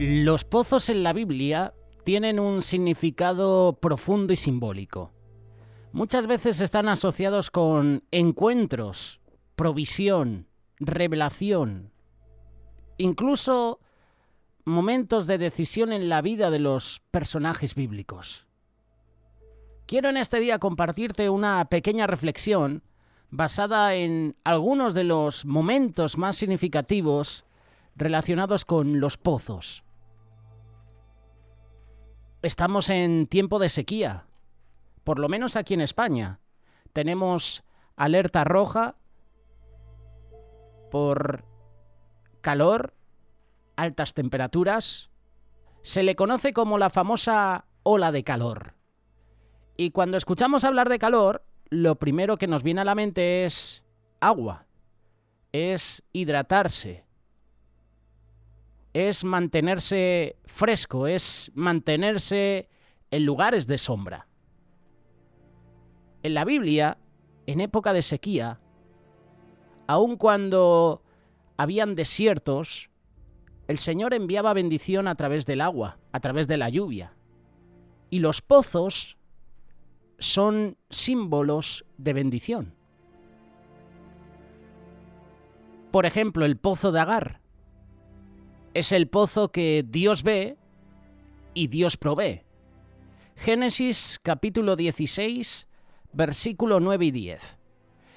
Los pozos en la Biblia tienen un significado profundo y simbólico. Muchas veces están asociados con encuentros, provisión, revelación, incluso momentos de decisión en la vida de los personajes bíblicos. Quiero en este día compartirte una pequeña reflexión basada en algunos de los momentos más significativos relacionados con los pozos. Estamos en tiempo de sequía, por lo menos aquí en España. Tenemos alerta roja por calor, altas temperaturas. Se le conoce como la famosa ola de calor. Y cuando escuchamos hablar de calor, lo primero que nos viene a la mente es agua, es hidratarse, es mantenerse fresco, es mantenerse en lugares de sombra. En la Biblia, en época de sequía, aun cuando habían desiertos, el Señor enviaba bendición a través del agua, a través de la lluvia. Y los pozos son símbolos de bendición. Por ejemplo, el pozo de Agar es el pozo que Dios ve y Dios provee. Génesis capítulo 16, versículo 9 y 10.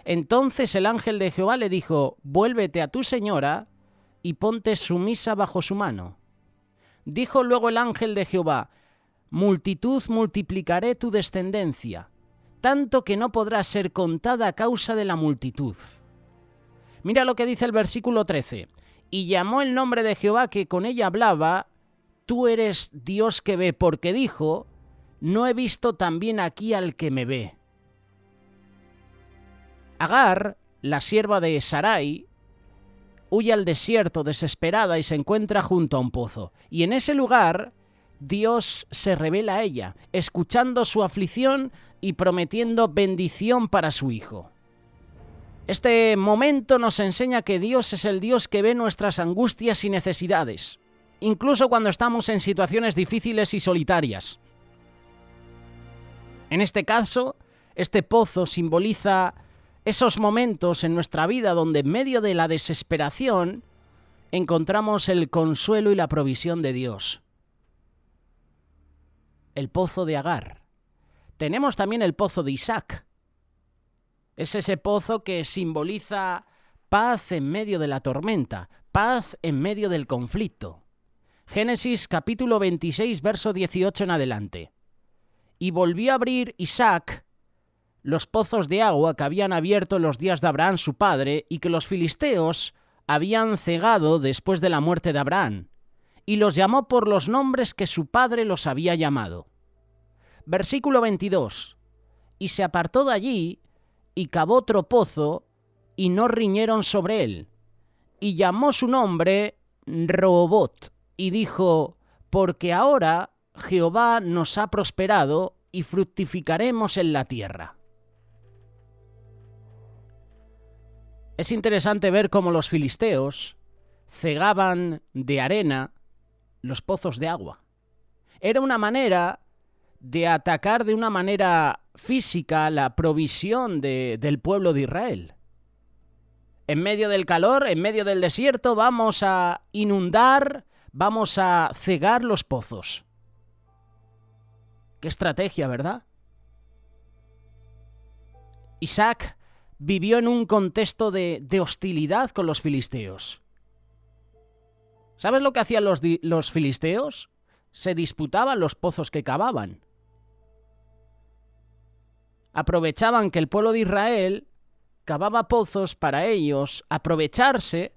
Entonces el ángel de Jehová le dijo: vuélvete a tu señora y ponte sumisa bajo su mano. Dijo luego el ángel de Jehová: multitud multiplicaré tu descendencia, tanto que no podrá ser contada a causa de la multitud. Mira lo que dice el versículo 13. Y llamó el nombre de Jehová que con ella hablaba: tú eres Dios que ve, porque dijo: no he visto también aquí al que me ve. Agar, la sierva de Sarai, huye al desierto desesperada y se encuentra junto a un pozo. Y en ese lugar Dios se revela a ella, escuchando su aflicción y prometiendo bendición para su hijo. Este momento nos enseña que Dios es el Dios que ve nuestras angustias y necesidades, incluso cuando estamos en situaciones difíciles y solitarias. En este caso, este pozo simboliza esos momentos en nuestra vida donde en medio de la desesperación encontramos el consuelo y la provisión de Dios. El pozo de Agar. Tenemos también el pozo de Isaac. Es ese pozo que simboliza paz en medio de la tormenta, paz en medio del conflicto. Génesis capítulo 26, verso 18 en adelante. Y volvió a abrir Isaac los pozos de agua que habían abierto en los días de Abraham su padre y que los filisteos habían cegado después de la muerte de Abraham, y los llamó por los nombres que su padre los había llamado. Versículo 22. Y se apartó de allí y cavó otro pozo, y no riñeron sobre él. Y llamó su nombre Rehobot, y dijo: porque ahora Jehová nos ha prosperado, y fructificaremos en la tierra. Es interesante ver cómo los filisteos cegaban de arena los pozos de agua. Era una manera de atacar de una manera física la provisión del pueblo de Israel. En medio del calor, en medio del desierto, vamos a inundar, vamos a cegar los pozos. Qué estrategia, ¿verdad? Isaac vivió en un contexto de hostilidad con los filisteos. ¿Sabes lo que hacían los filisteos? Se disputaban los pozos que cavaban. Aprovechaban que el pueblo de Israel cavaba pozos para ellos aprovecharse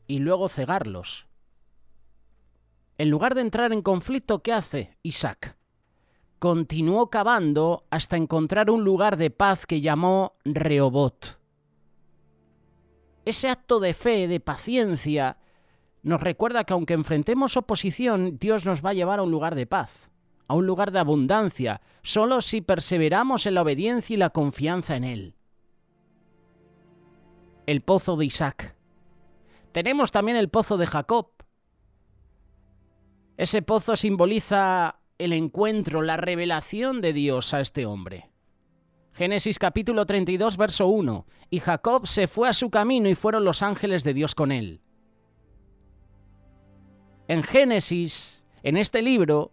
y luego cegarlos. En lugar de entrar en conflicto, ¿qué hace Isaac? Continuó cavando hasta encontrar un lugar de paz que llamó Rehobot. Ese acto de fe, de paciencia, nos recuerda que aunque enfrentemos oposición, Dios nos va a llevar a un lugar de paz, a un lugar de abundancia, solo si perseveramos en la obediencia y la confianza en Él. El pozo de Isaac. Tenemos también el pozo de Jacob. Ese pozo simboliza el encuentro, la revelación de Dios a este hombre. Génesis capítulo 32, verso 1. Y Jacob se fue a su camino y fueron los ángeles de Dios con él. En Génesis, en este libro,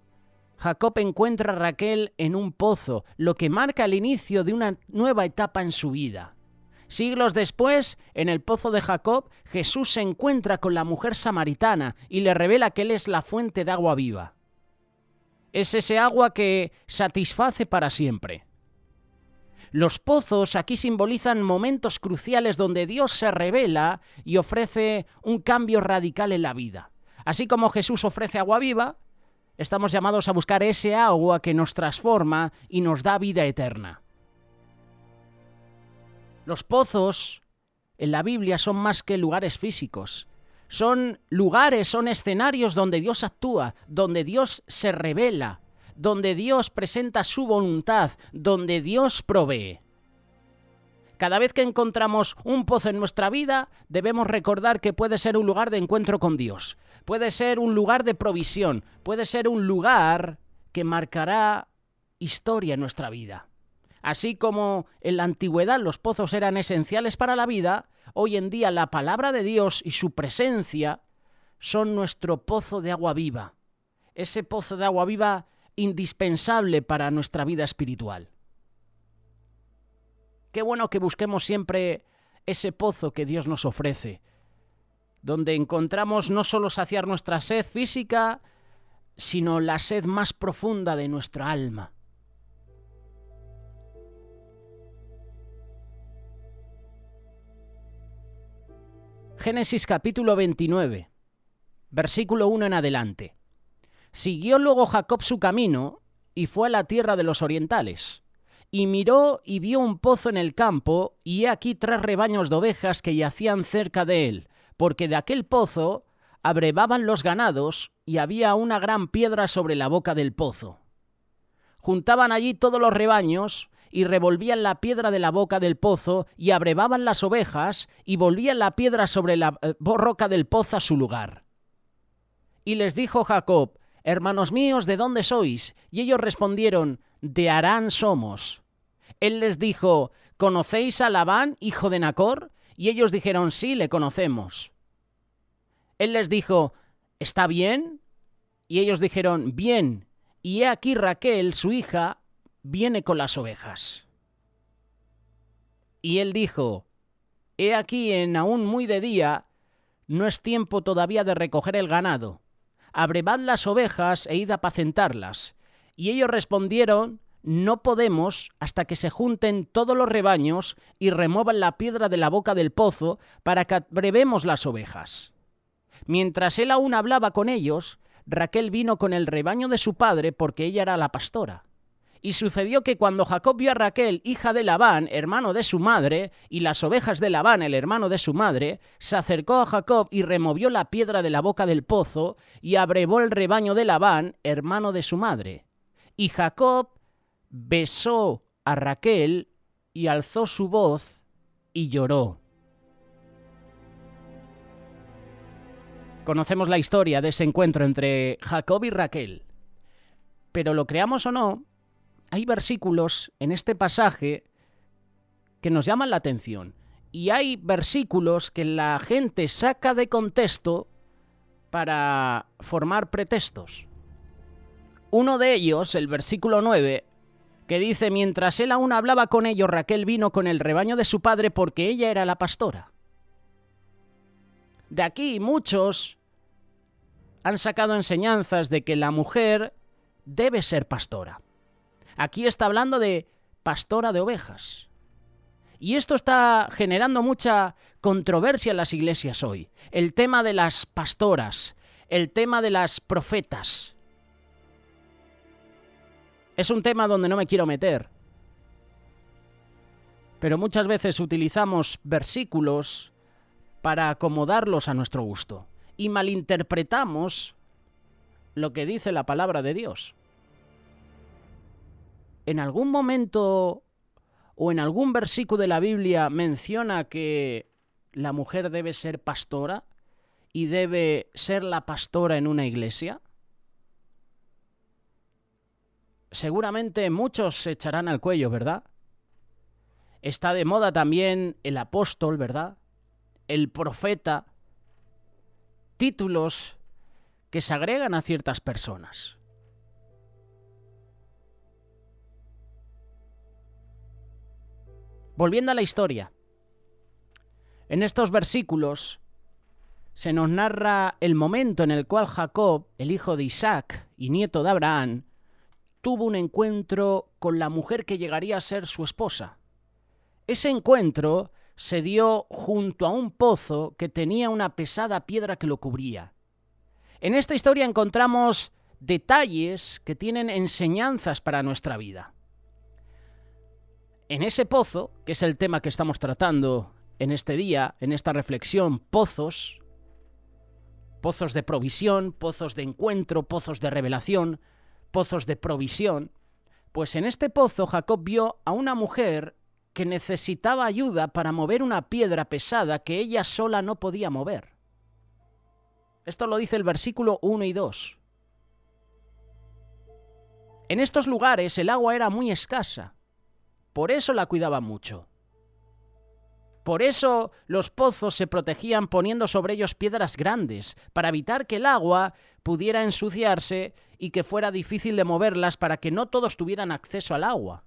Jacob encuentra a Raquel en un pozo, lo que marca el inicio de una nueva etapa en su vida. Siglos después, en el pozo de Jacob, Jesús se encuentra con la mujer samaritana y le revela que él es la fuente de agua viva. Es ese agua que satisface para siempre. Los pozos aquí simbolizan momentos cruciales donde Dios se revela y ofrece un cambio radical en la vida. Así como Jesús ofrece agua viva, estamos llamados a buscar ese agua que nos transforma y nos da vida eterna. Los pozos en la Biblia son más que lugares físicos. Son lugares, son escenarios donde Dios actúa, donde Dios se revela, donde Dios presenta su voluntad, donde Dios provee. Cada vez que encontramos un pozo en nuestra vida, debemos recordar que puede ser un lugar de encuentro con Dios, puede ser un lugar de provisión, puede ser un lugar que marcará historia en nuestra vida. Así como en la antigüedad los pozos eran esenciales para la vida, hoy en día la palabra de Dios y su presencia son nuestro pozo de agua viva. Ese pozo de agua viva indispensable para nuestra vida espiritual. Qué bueno que busquemos siempre ese pozo que Dios nos ofrece, donde encontramos no solo saciar nuestra sed física, sino la sed más profunda de nuestra alma. Génesis capítulo 29, versículo 1 en adelante. Siguió luego Jacob su camino y fue a la tierra de los orientales. Y miró y vio un pozo en el campo, y he aquí 3 rebaños de ovejas que yacían cerca de él, porque de aquel pozo abrevaban los ganados, y había una gran piedra sobre la boca del pozo. Juntaban allí todos los rebaños, y revolvían la piedra de la boca del pozo, y abrevaban las ovejas, y volvían la piedra sobre la roca del pozo a su lugar. Y les dijo Jacob: hermanos míos, ¿de dónde sois? Y ellos respondieron: de Harán somos. Él les dijo: ¿conocéis a Labán, hijo de Nacor? Y ellos dijeron: sí, le conocemos. Él les dijo: ¿está bien? Y ellos dijeron: bien. Y he aquí Raquel, su hija, viene con las ovejas. Y él dijo: he aquí, en aún muy de día, no es tiempo todavía de recoger el ganado. Abrevad las ovejas e id a apacentarlas. Y ellos respondieron: no podemos hasta que se junten todos los rebaños y remuevan la piedra de la boca del pozo para que abrevemos las ovejas. Mientras él aún hablaba con ellos, Raquel vino con el rebaño de su padre, porque ella era la pastora. Y sucedió que cuando Jacob vio a Raquel, hija de Labán, hermano de su madre, y las ovejas de Labán, el hermano de su madre, se acercó a Jacob y removió la piedra de la boca del pozo y abrevó el rebaño de Labán, hermano de su madre. Y Jacob besó a Raquel y alzó su voz y lloró. Conocemos la historia de ese encuentro entre Jacob y Raquel. Pero lo creamos o no, hay versículos en este pasaje que nos llaman la atención. Y hay versículos que la gente saca de contexto para formar pretextos. Uno de ellos, el versículo 9, que dice: mientras él aún hablaba con ellos, Raquel vino con el rebaño de su padre, porque ella era la pastora. De aquí muchos han sacado enseñanzas de que la mujer debe ser pastora. Aquí está hablando de pastora de ovejas. Y esto está generando mucha controversia en las iglesias hoy. El tema de las pastoras, el tema de las profetas. Es un tema donde no me quiero meter. Pero muchas veces utilizamos versículos para acomodarlos a nuestro gusto. Y malinterpretamos lo que dice la palabra de Dios. ¿En algún momento o en algún versículo de la Biblia menciona que la mujer debe ser pastora y debe ser la pastora en una iglesia? seguramente muchos se echarán al cuello, ¿verdad? Está de moda también el apóstol, ¿verdad? El profeta, títulos que se agregan a ciertas personas. Volviendo a la historia, en estos versículos se nos narra el momento en el cual Jacob, el hijo de Isaac y nieto de Abraham, tuvo un encuentro con la mujer que llegaría a ser su esposa. Ese encuentro se dio junto a un pozo que tenía una pesada piedra que lo cubría. En esta historia encontramos detalles que tienen enseñanzas para nuestra vida. En ese pozo, que es el tema que estamos tratando en este día, en esta reflexión, pozos de provisión, pozos de encuentro, pozos de revelación, pozos de provisión, pues en este pozo Jacob vio a una mujer que necesitaba ayuda para mover una piedra pesada que ella sola no podía mover. Esto lo dice el versículo 1 y 2. En estos lugares el agua era muy escasa, por eso la cuidaba mucho. Por eso los pozos se protegían poniendo sobre ellos piedras grandes, para evitar que el agua pudiera ensuciarse y que fuera difícil de moverlas para que no todos tuvieran acceso al agua.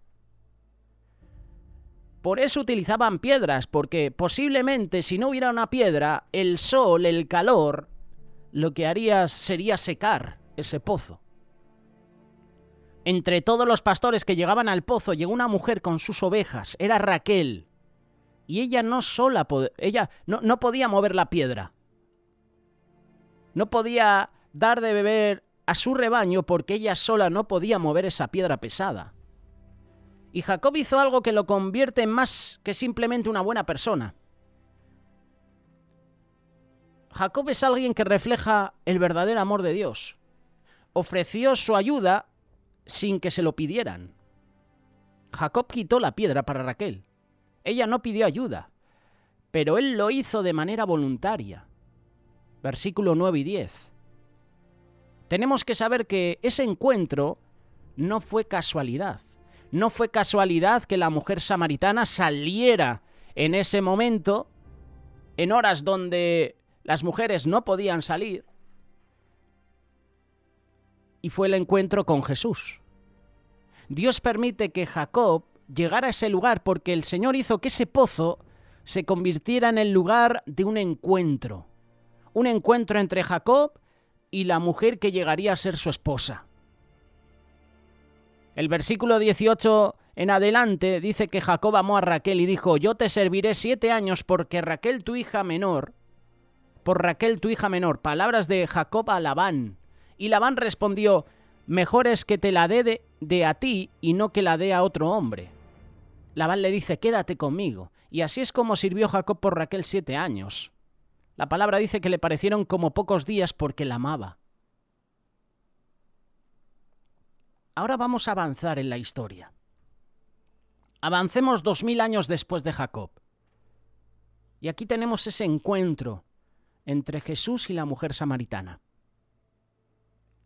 Por eso utilizaban piedras, porque posiblemente si no hubiera una piedra, el sol, el calor, lo que haría sería secar ese pozo. Entre todos los pastores que llegaban al pozo llegó una mujer con sus ovejas, era Raquel, y ella no podía mover la piedra. No podía dar de beber a su rebaño porque ella sola no podía mover esa piedra pesada. Y Jacob hizo algo que lo convierte en más que simplemente una buena persona. Jacob es alguien que refleja el verdadero amor de Dios. Ofreció su ayuda sin que se lo pidieran. Jacob quitó la piedra para Raquel. Ella no pidió ayuda, pero él lo hizo de manera voluntaria. Versículo 9 y 10. Tenemos que saber que ese encuentro no fue casualidad. No fue casualidad que la mujer samaritana saliera en ese momento, en horas donde las mujeres no podían salir, y fue el encuentro con Jesús. Dios permite que Jacob llegara a ese lugar porque el Señor hizo que ese pozo se convirtiera en el lugar de un encuentro entre Jacob y la mujer que llegaría a ser su esposa. El versículo 18 en adelante dice que Jacob amó a Raquel y dijo: yo te serviré 7 años por Raquel tu hija menor. Palabras de Jacob a Labán. Y Labán respondió: mejor es que te la dé de a ti y no que la dé a otro hombre. Labán le dice: quédate conmigo. Y así es como sirvió Jacob por Raquel 7 años. La palabra dice que le parecieron como pocos días porque la amaba. Ahora vamos a avanzar en la historia. Avancemos 2000 años después de Jacob. Y aquí tenemos ese encuentro entre Jesús y la mujer samaritana.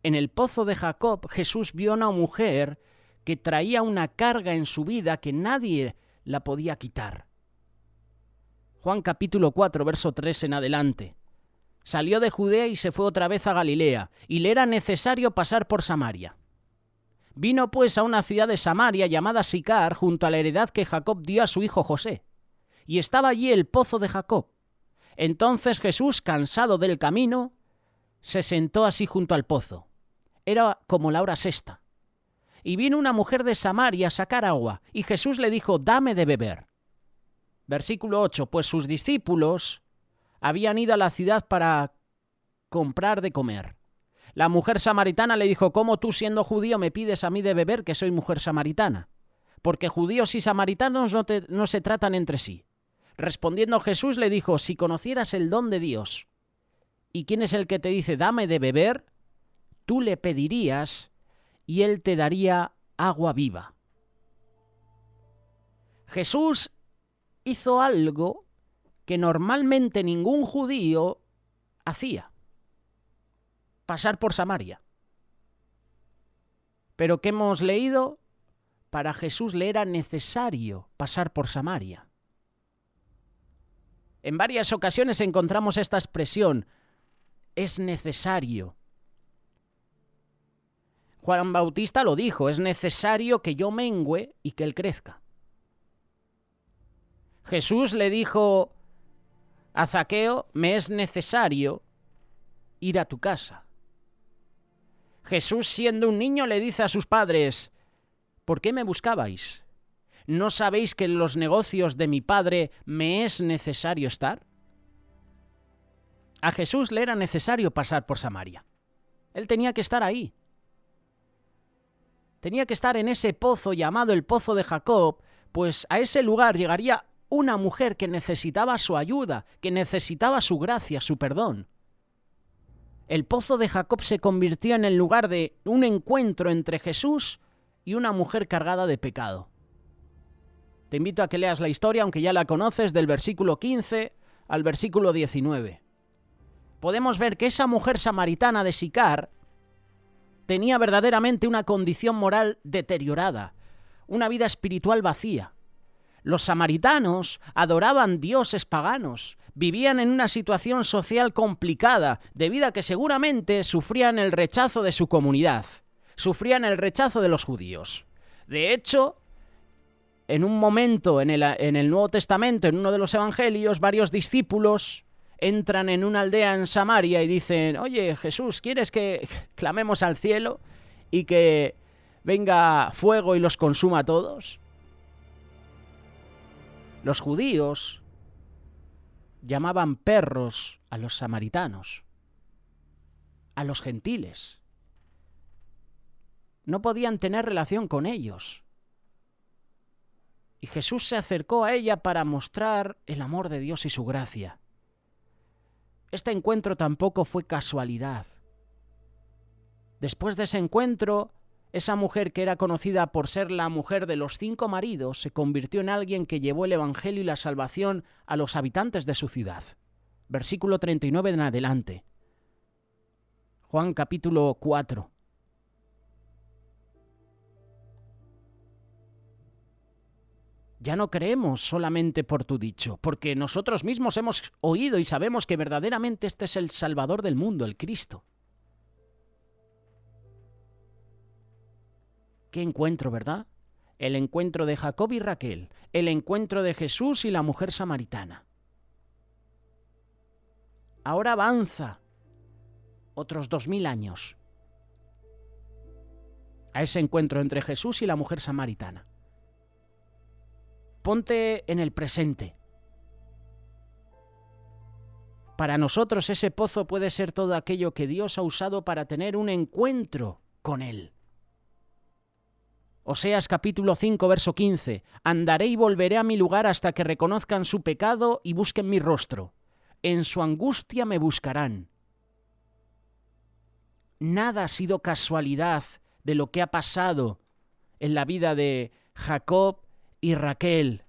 En el pozo de Jacob, Jesús vio a una mujer que traía una carga en su vida que nadie la podía quitar. Juan capítulo 4, verso 3 en adelante. Salió de Judea y se fue otra vez a Galilea, y le era necesario pasar por Samaria. Vino pues a una ciudad de Samaria llamada Sicar, junto a la heredad que Jacob dio a su hijo José. Y estaba allí el pozo de Jacob. Entonces Jesús, cansado del camino, se sentó así junto al pozo. Era como la hora sexta. Y vino una mujer de Samaria a sacar agua, y Jesús le dijo: dame de beber. Versículo 8. Pues sus discípulos habían ido a la ciudad para comprar de comer. La mujer samaritana le dijo: ¿cómo tú, siendo judío, me pides a mí de beber, que soy mujer samaritana? Porque judíos y samaritanos no se tratan entre sí. Respondiendo Jesús le dijo: si conocieras el don de Dios, ¿y quién es el que te dice dame de beber? Tú le pedirías y él te daría agua viva. Jesús hizo algo que normalmente ningún judío hacía: pasar por Samaria. Pero ¿qué hemos leído? Para Jesús le era necesario pasar por Samaria. En varias ocasiones encontramos esta expresión, es necesario. Juan Bautista lo dijo, es necesario que yo mengüe y que él crezca. Jesús le dijo a Zaqueo, me es necesario ir a tu casa. Jesús, siendo un niño, le dice a sus padres, ¿por qué me buscabais? ¿No sabéis que en los negocios de mi Padre me es necesario estar? A Jesús le era necesario pasar por Samaria. Él tenía que estar ahí. Tenía que estar en ese pozo llamado el Pozo de Jacob, pues a ese lugar llegaría una mujer que necesitaba su ayuda, que necesitaba su gracia, su perdón. El Pozo de Jacob se convirtió en el lugar de un encuentro entre Jesús y una mujer cargada de pecado. Te invito a que leas la historia, aunque ya la conoces, del versículo 15 al versículo 19. Podemos ver que esa mujer samaritana de Sicar tenía verdaderamente una condición moral deteriorada, una vida espiritual vacía. Los samaritanos adoraban dioses paganos, vivían en una situación social complicada, debido a que seguramente sufrían el rechazo de su comunidad, sufrían el rechazo de los judíos. De hecho, en un momento en el Nuevo Testamento, en uno de los evangelios, varios discípulos entran en una aldea en Samaria y dicen, oye, Jesús, ¿quieres que clamemos al cielo y que venga fuego y los consuma a todos? Los judíos llamaban perros a los samaritanos, a los gentiles. No podían tener relación con ellos. Y Jesús se acercó a ella para mostrar el amor de Dios y su gracia. Este encuentro tampoco fue casualidad. Después de ese encuentro, esa mujer que era conocida por ser la mujer de los 5 maridos se convirtió en alguien que llevó el evangelio y la salvación a los habitantes de su ciudad. Versículo 39 en adelante. Juan capítulo 4. Ya no creemos solamente por tu dicho, porque nosotros mismos hemos oído y sabemos que verdaderamente este es el Salvador del mundo, el Cristo. ¿Qué encuentro, verdad? El encuentro de Jacob y Raquel, el encuentro de Jesús y la mujer samaritana. Ahora avanza otros 2000 años a ese encuentro entre Jesús y la mujer samaritana. Ponte en el presente. Para nosotros ese pozo puede ser todo aquello que Dios ha usado para tener un encuentro con Él. Oseas capítulo 5, verso 15. Andaré y volveré a mi lugar hasta que reconozcan su pecado y busquen mi rostro. En su angustia me buscarán. Nada ha sido casualidad de lo que ha pasado en la vida de Jacob y Raquel,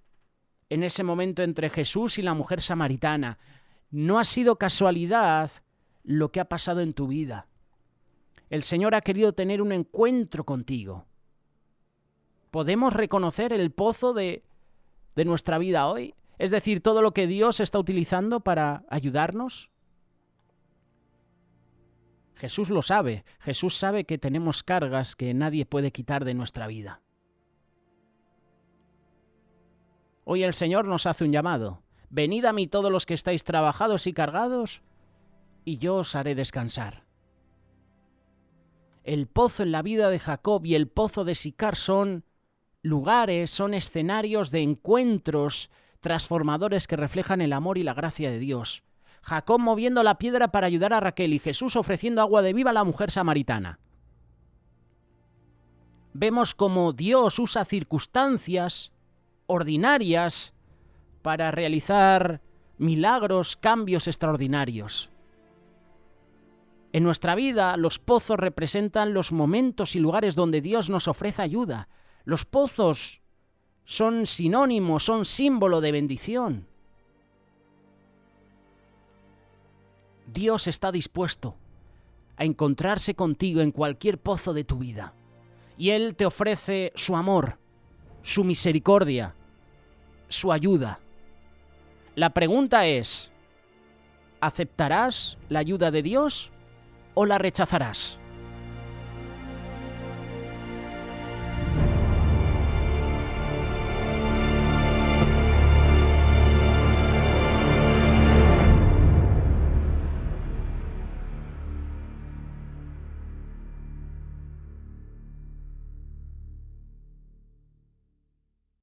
en ese momento entre Jesús y la mujer samaritana. No ha sido casualidad lo que ha pasado en tu vida. El Señor ha querido tener un encuentro contigo. ¿Podemos reconocer el pozo de nuestra vida hoy? Es decir, todo lo que Dios está utilizando para ayudarnos. Jesús lo sabe. Jesús sabe que tenemos cargas que nadie puede quitar de nuestra vida. Hoy el Señor nos hace un llamado. Venid a mí todos los que estáis trabajados y cargados, y yo os haré descansar. El pozo en la vida de Jacob y el pozo de Sicar son lugares, son escenarios de encuentros transformadores que reflejan el amor y la gracia de Dios. Jacob moviendo la piedra para ayudar a Raquel y Jesús ofreciendo agua de vida a la mujer samaritana. Vemos cómo Dios usa circunstancias ordinarias para realizar milagros, cambios extraordinarios. En nuestra vida, los pozos representan los momentos y lugares donde Dios nos ofrece ayuda. Los pozos son sinónimos, son símbolo de bendición. Dios está dispuesto a encontrarse contigo en cualquier pozo de tu vida y Él te ofrece su amor, su misericordia, su ayuda. La pregunta es, ¿aceptarás la ayuda de Dios o la rechazarás?